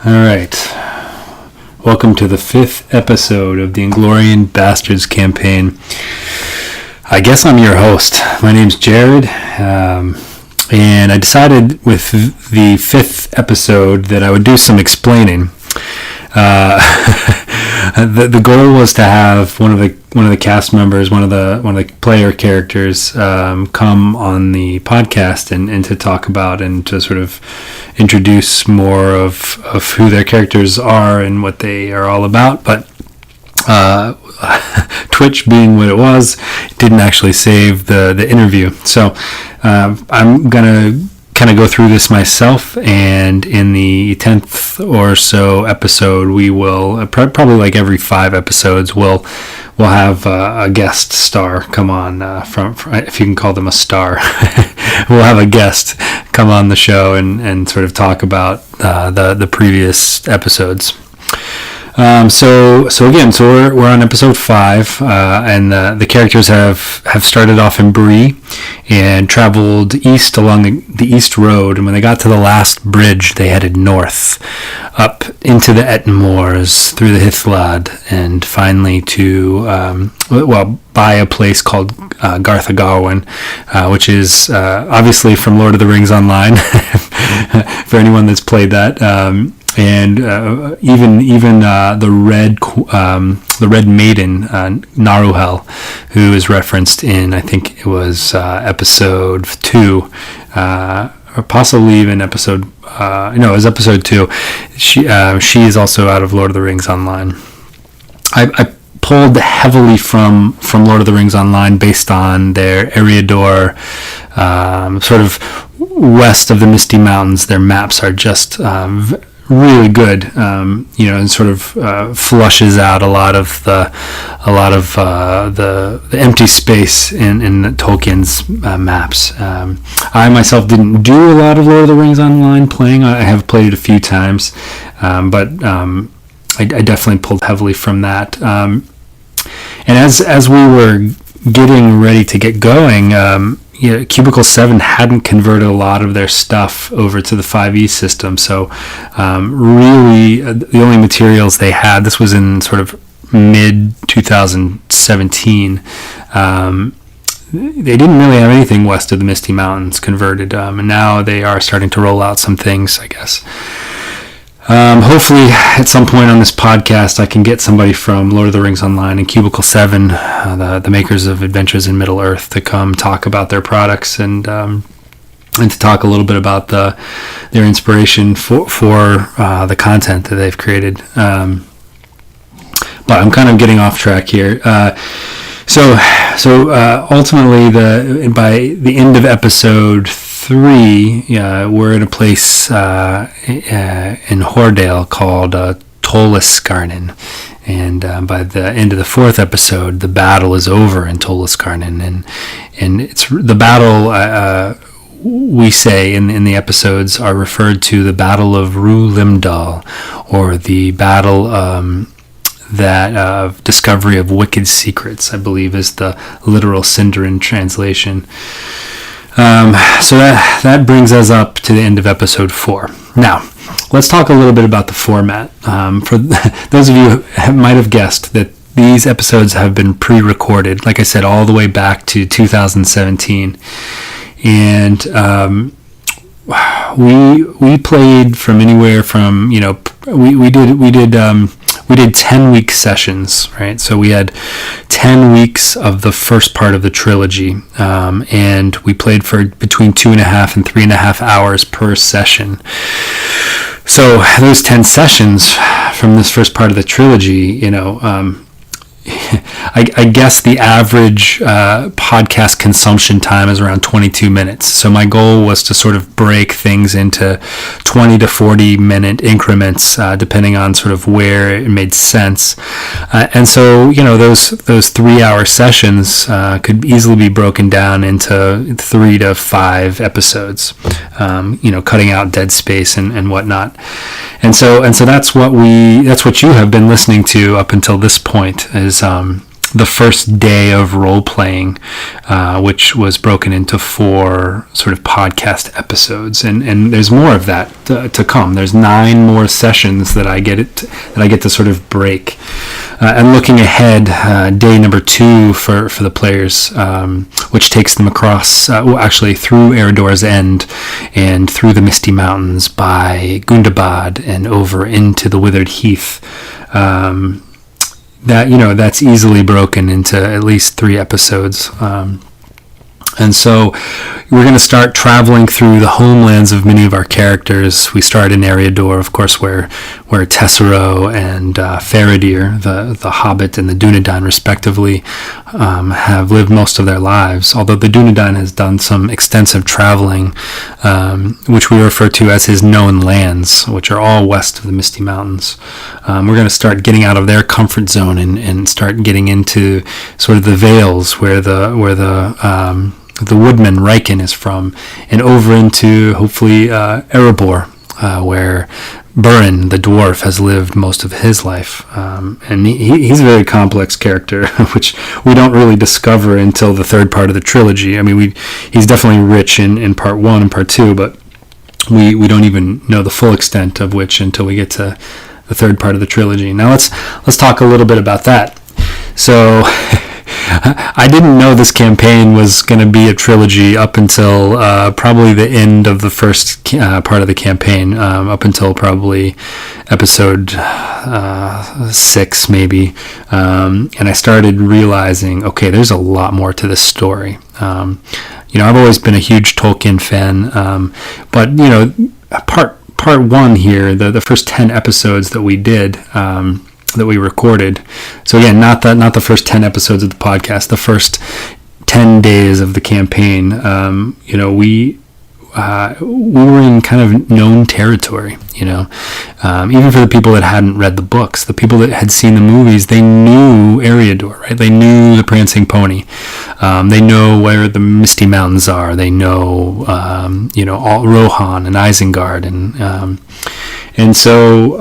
All right. Welcome to the 5th episode of the Inglorious Bastards campaign. I guess I'm your host. My name's Jared, and I decided with the 5th episode that I would do some explaining. The goal was to have one of the cast members, one of the player characters, come on the podcast and to talk about and to sort of introduce more of who their characters are and what they are all about. But Twitch being what it was, didn't actually save the interview. So I'm gonna kind of go through this myself, and in the 10th or so episode we will probably like every 5 episodes we'll have a guest star come on, from if you can call them a star. We'll have a guest come on the show and sort of talk about the previous episodes. So we're on episode 5, and the characters have started off in Bree and traveled east along the East Road, and when they got to the last bridge, they headed north, up into the Etten Moors, through the Hithlad, and finally to, by a place called Gartha Garwin, which is obviously from Lord of the Rings Online, for anyone that's played that. And even the Red Maiden, Naruhel, who is referenced in, I think it was episode 2, or possibly even episode it was episode 2. She is also out of Lord of the Rings Online. I pulled heavily from Lord of the Rings Online based on their Eriador, sort of west of the Misty Mountains. Their maps are just really good, and sort of flushes out a lot of the empty space in Tolkien's maps. I myself didn't do a lot of Lord of the Rings Online playing. I have played it a few times, but I definitely pulled heavily from that. And as we were getting ready to get going, Cubicle 7 hadn't converted a lot of their stuff over to the 5e system, so really the only materials they had, this was in sort of mid-2017, they didn't really have anything west of the Misty Mountains converted, and now they are starting to roll out some things, I guess. Hopefully at some point on this podcast I can get somebody from Lord of the Rings Online and Cubicle 7, the makers of Adventures in Middle-earth, to come talk about their products and to talk a little bit about their inspiration for the content that they've created. But I'm kind of getting off track here. So ultimately, by the end of episode 3, we're in a place in Hordale called Toliskarnen, and by the end of the 4th episode, the battle is over in Toliskarnen, and it's the battle we say in the episodes are referred to the Battle of Rue Limdal, or the battle that discovery of wicked secrets, I believe, is the literal Sindarin translation. So that brings us up to the end of episode 4. Now, let's talk a little bit about the format. For those of you who might have guessed that these episodes have been pre-recorded, like I said, all the way back to 2017, and we played from anywhere from we did 10-week sessions, right? So we had 10 weeks of the first part of the trilogy, and we played for between 2.5 and 3.5 hours per session. So those 10 sessions from this first part of the trilogy, I guess the average podcast consumption time is around 22 minutes. So my goal was to sort of break things into 20 to 40 minute increments, depending on sort of where it made sense. And so, those 3-hour sessions could easily be broken down into 3 to 5 episodes, cutting out dead space and whatnot. And so that's what you have been listening to up until this point, is the first day of role playing, which was broken into 4 sort of podcast episodes, and there's more of that to come. There's 9 more sessions that I get to sort of break. And looking ahead, day number 2 for the players, which takes them across, actually through Eriador's End and through the Misty Mountains by Gundabad and over into the Withered Heath. That's easily broken into at least 3 episodes. And so we're going to start traveling through the homelands of many of our characters. We start in Eriador, of course, where Tessero and Faradir, the Hobbit and the Dunedain, respectively, have lived most of their lives. Although the Dunedain has done some extensive traveling, which we refer to as his known lands, which are all west of the Misty Mountains. We're going to start getting out of their comfort zone and start getting into sort of the Vales, where the woodman Riken is from, and over into hopefully Erebor, where Burin the dwarf has lived most of his life, and he's a very complex character, which we don't really discover until the 3rd part of the trilogy. I mean, he's definitely rich in part 1 and part 2, but we don't even know the full extent of which until we get to the 3rd part of the trilogy. Now let's talk a little bit about that. So I didn't know this campaign was going to be a trilogy up until probably the end of the first part of the campaign, up until probably episode 6 maybe, and I started realizing, okay, there's a lot more to this story. I've always been a huge Tolkien fan, but part 1 here, the first 10 episodes that we did, that we recorded. So again, not the first 10 episodes of the podcast, the first 10 days of the campaign. We were in kind of known territory, even for the people that hadn't read the books. The people that had seen the movies, they knew Eriador, right? They knew the Prancing Pony. They know where the Misty Mountains are. They know, all Rohan and Isengard, and so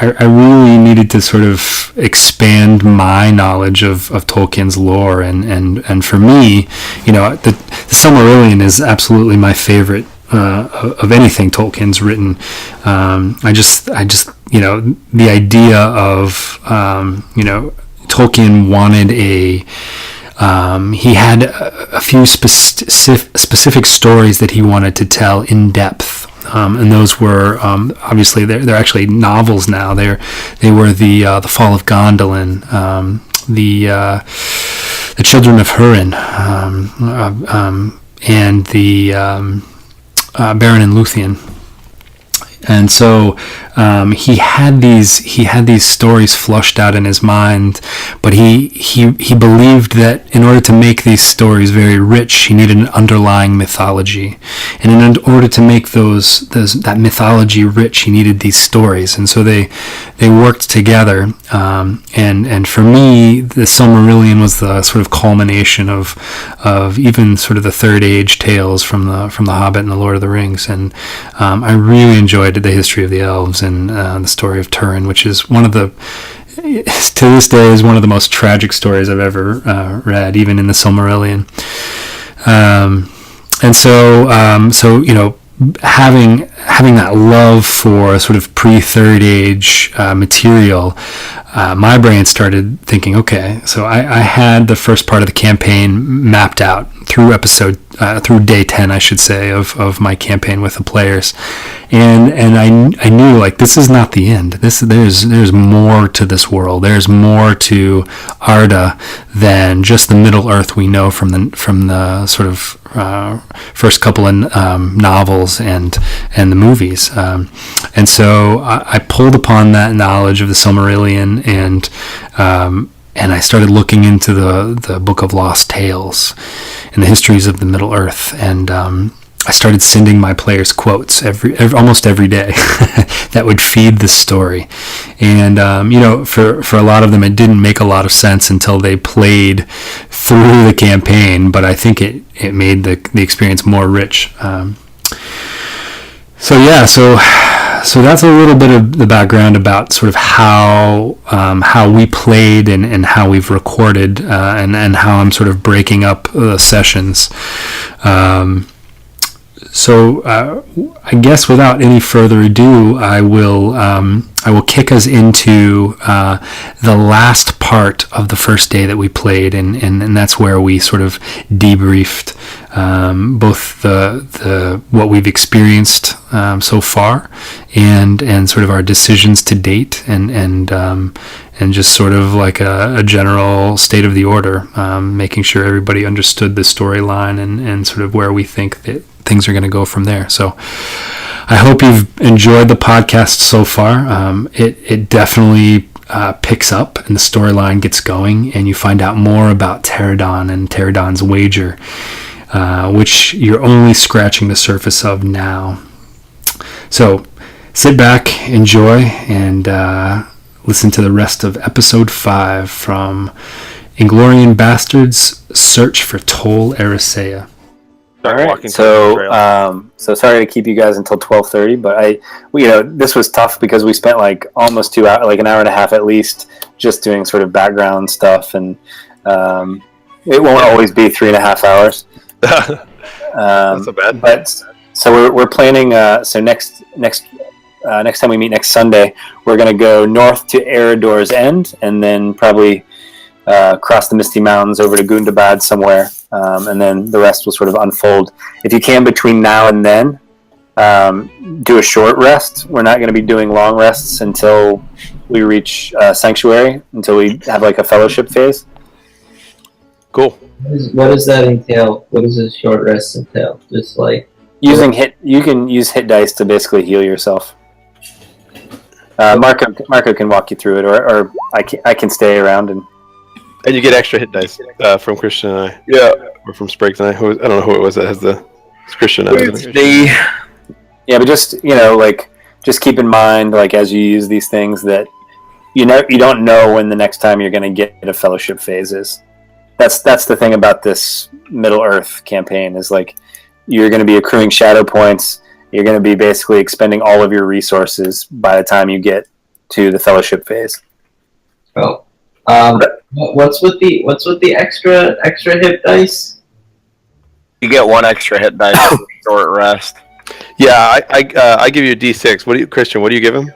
I really needed to sort of expand my knowledge of Tolkien's lore, and for me, the Silmarillion is absolutely my favorite of anything Tolkien's written. I just the idea of Tolkien wanted he had a few specific stories that he wanted to tell in depth. And those were obviously they're actually novels now. They were the Fall of Gondolin, the Children of Húrin, and the Beren and Luthien. And so he had these stories flushed out in his mind, but he believed that in order to make these stories very rich, he needed an underlying mythology, and in order to make that mythology rich, he needed these stories. And so they worked together. And for me, the Silmarillion was the sort of culmination of even sort of the Third Age tales from the Hobbit and the Lord of the Rings. And I really enjoyed the history of the elves and the story of Turin, which is to this day is one of the most tragic stories I've ever read, even in the Silmarillion. And so having that love for sort of pre-Third Age material, my brain started thinking, okay, so I had the first part of the campaign mapped out through through day 10, I should say, of my campaign with the players, and I knew, like, this is not the end. There's more to this world. There's more to Arda than just the Middle Earth we know from the sort of first couple of novels and the movies, and so I pulled upon that knowledge of the Silmarillion, and I started looking into the Book of Lost Tales and the histories of the Middle Earth, and I started sending my players quotes almost every day that would feed the story. And for a lot of them, it didn't make a lot of sense until they played through the campaign, but I think it made the experience more rich. So So that's a little bit of the background about sort of how we played and how we've recorded and how I'm sort of breaking up the sessions. So I guess without any further ado, I will kick us into the last part of the first day that we played, and that's where we sort of debriefed both the what we've experienced so far and sort of our decisions to date and just sort of like a general state of the order, making sure everybody understood the storyline and sort of where we think that things are going to go from there. So I hope you've enjoyed the podcast so far. It definitely picks up and the storyline gets going and you find out more about Pterodon and Pterodon's wager, which you're only scratching the surface of now. So sit back, enjoy, and listen to the rest of episode 5 from Inglorian Bastards Search for Tol Eressëa. All right, so sorry to keep you guys until 12:30, but this was tough because we spent like almost 2 hours, like an hour and a half at least, just doing sort of background stuff, and it won't always be 3.5 hours. Not so bad. But so we're planning. So next time we meet next Sunday, we're going to go north to Eredor's End, and then probably cross the Misty Mountains over to Gundabad somewhere. And then the rest will sort of unfold. If you can, between now and then, do a short rest. We're not going to be doing long rests until we reach Sanctuary, until we have like a fellowship phase. Cool. What does that entail? What does a short rest entail? Just like using you can use hit dice to basically heal yourself. Marco can walk you through it, or I can stay around and you get extra hit dice from Christian and I. Yeah. Or from Sprague and I. I don't know who it was that has the Christian. Yeah, but just keep in mind, like, as you use these things, that you don't know when the next time you're going to get a fellowship phase is. That's the thing about this Middle Earth campaign, is like you're going to be accruing shadow points. You're going to be basically expending all of your resources by the time you get to the fellowship phase. Oh. What's with the extra hit dice? You get 1 extra hit dice for short rest. Yeah, I give you a D6. Christian? What do you give him?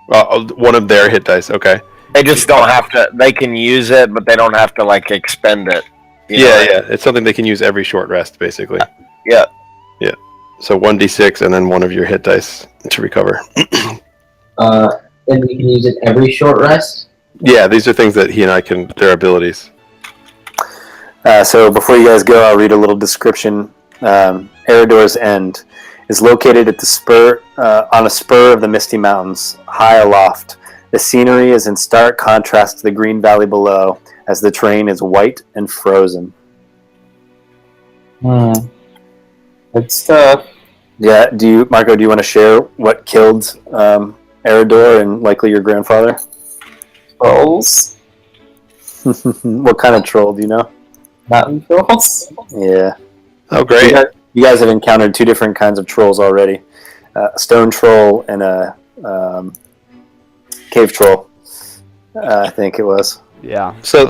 One of their hit dice. Okay. They just don't have to. They can use it, but they don't have to like expend it. Yeah. It's something they can use every short rest, basically. Yeah. Yeah. So 1d6 and then one of your hit dice to recover. And we can use it every short rest? Yeah, these are things that he and I can, their abilities. So before you guys go, I'll read a little description. Eredor's End is located at the spur on a spur of the Misty Mountains, high aloft. The scenery is in stark contrast to the green valley below, as the terrain is white and frozen. Good stuff. Yeah, Marco, do you want to share what killed Eredor and likely your grandfather? Trolls? What kind of troll, do you know? Mountain trolls? Yeah. Oh, great. You guys have encountered 2 different kinds of trolls already. A stone troll and a cave troll, I think it was. Yeah. So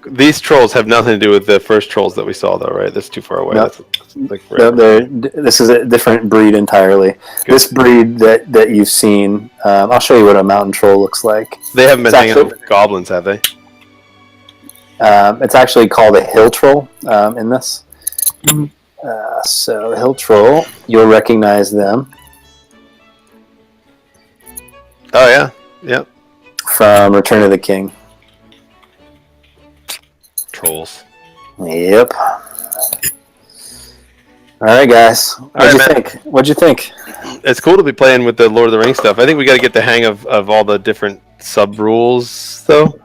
these trolls have nothing to do with the first trolls that we saw, though, right? That's too far away. No. This is a different breed entirely. Good. This breed that you've seen, I'll show you what a mountain troll looks like. They haven't been hanging out with goblins, have they? It's actually called a hill troll in this. Mm-hmm. So hill troll, you'll recognize them. Oh, yeah. Yep. From Return of the King. Trolls. Yep. All right, guys. What'd you think? It's cool to be playing with the Lord of the Rings stuff. I think we got to get the hang of all the different sub rules, though.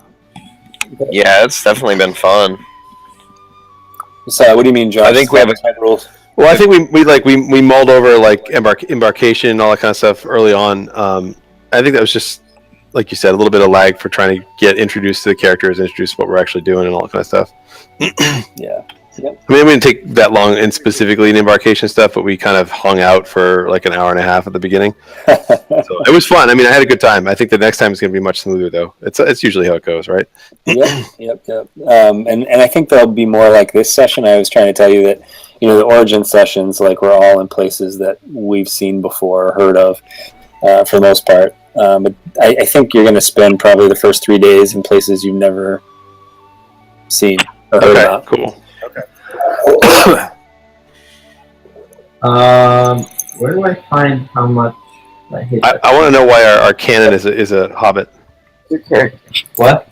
Yeah, it's definitely been fun. So, what do you mean, Josh? I think we have rules. Well, I think we mulled over like embarkation and all that kind of stuff early on. I think that was just, like you said, a little bit of lag for trying to get introduced to the characters, introduce what we're actually doing, and all that kind of stuff. Yeah. I mean, we didn't take that long in specifically in embarkation stuff, but we kind of hung out for like an hour and a half at the beginning. So it was fun. I mean, I had a good time. I think the next time is going to be much smoother, though. It's usually how it goes, right? Yep. And I think there'll be more like this session. I was trying to tell you that, the origin sessions, like, we're all in places that we've seen before or heard of, for the most part. But I think you're going to spend probably the first 3 days in places you've never seen or heard about. Cool. Where do I find how much I hit? I want to know why our canon is a hobbit. What?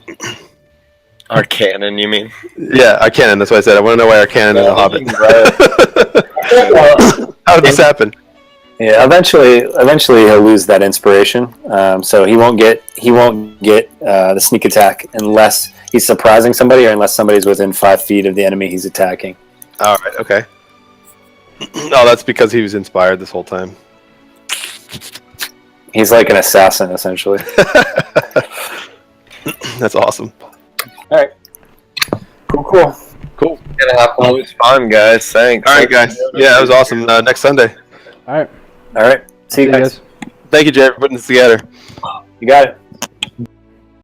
Our cannon, you mean? Yeah, our canon. That's what I said. I want to know why our canon is a hobbit. How did this happen? Yeah, eventually he'll lose that inspiration. So he won't get the sneak attack unless he's surprising somebody or unless somebody's within 5 feet of the enemy he's attacking. All right. Okay. Oh, that's because he was inspired this whole time. He's like an assassin, essentially. That's awesome. All right. Cool. It was fun, guys. Thanks. All right, guys. Yeah, that was awesome. Next Sunday. All right. All right. See you guys. Thank you, Jay, for putting this together. You got it.